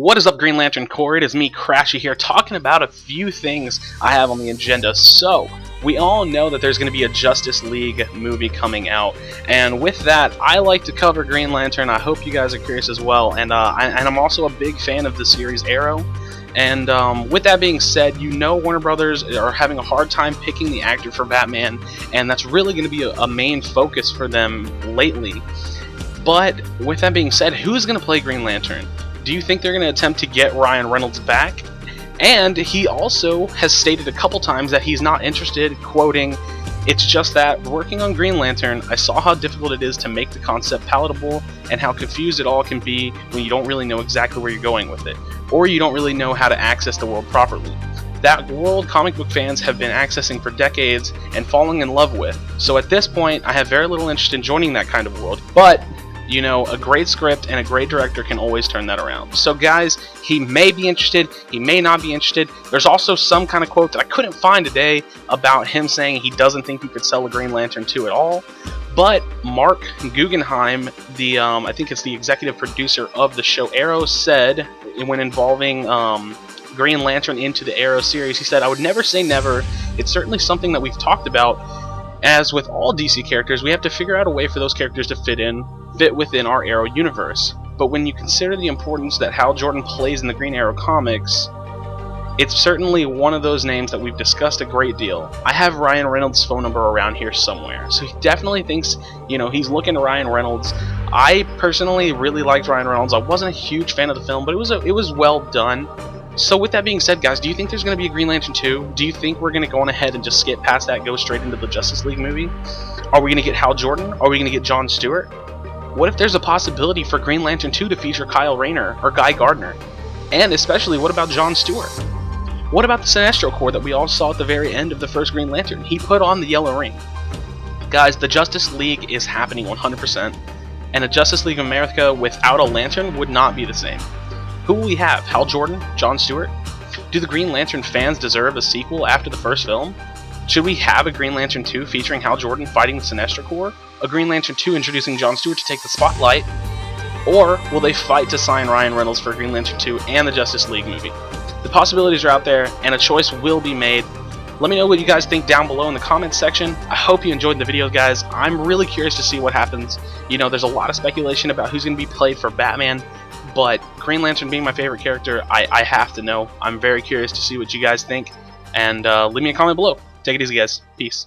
What is up, Green Lantern Corps? It is me, Crashy, here, talking about a few things I have on the agenda. So, we all know that there's going to be a Justice League movie coming out, and with that, I like to cover Green Lantern. I hope you guys are curious as well, and I'm also a big fan of the series Arrow. And with that being said, you know Warner Brothers are having a hard time picking the actor for Batman, and that's really going to be a main focus for them lately. But with that being said, who's going to play Green Lantern? Do you think they're going to attempt to get Ryan Reynolds back? And he also has stated a couple times that he's not interested, quoting, "It's just that, working on Green Lantern, I saw how difficult it is to make the concept palatable and how confused it all can be when you don't really know exactly where you're going with it, or you don't really know how to access the world properly. That world comic book fans have been accessing for decades and falling in love with. So at this point, I have very little interest in joining that kind of world, but you know, a great script and a great director can always turn that around." So guys, he may be interested, he may not be interested. There's also some kind of quote that I couldn't find today about him saying he doesn't think he could sell a Green Lantern 2 at all. But Mark Guggenheim, I think it's the executive producer of the show Arrow, said when involving Green Lantern into the Arrow series, he said, "I would never say never. It's certainly something that we've talked about. As with all DC characters, we have to figure out a way for those characters to fit within our Arrow universe. But when you consider the importance that Hal Jordan plays in the Green Arrow comics, it's certainly one of those names that we've discussed a great deal. I have Ryan Reynolds' phone number around here somewhere." So he definitely thinks, you know, he's looking to Ryan Reynolds. I personally really liked Ryan Reynolds. I wasn't a huge fan of the film, but it was well done. So with that being said, guys, do you think there's going to be a Green Lantern 2? Do you think we're going to go on ahead and just skip past that, go straight into the Justice League movie? Are we going to get Hal Jordan? Are we going to get John Stewart? What if there's a possibility for Green Lantern 2 to feature Kyle Rayner or Guy Gardner? And especially, what about John Stewart? What about the Sinestro Corps that we all saw at the very end of the first Green Lantern? He put on the yellow ring. Guys, the Justice League is happening 100%, and a Justice League of America without a Lantern would not be the same. Who will we have? Hal Jordan? John Stewart? Do the Green Lantern fans deserve a sequel after the first film? Should we have a Green Lantern 2 featuring Hal Jordan fighting the Sinestro Corps? A Green Lantern 2 introducing John Stewart to take the spotlight? Or will they fight to sign Ryan Reynolds for Green Lantern 2 and the Justice League movie? The possibilities are out there, and a choice will be made. Let me know what you guys think down below in the comments section. I hope you enjoyed the video, guys. I'm really curious to see what happens. You know, there's a lot of speculation about who's going to be played for Batman, but Green Lantern being my favorite character, I have to know. I'm very curious to see what you guys think, and leave me a comment below. Take it easy, guys. Peace.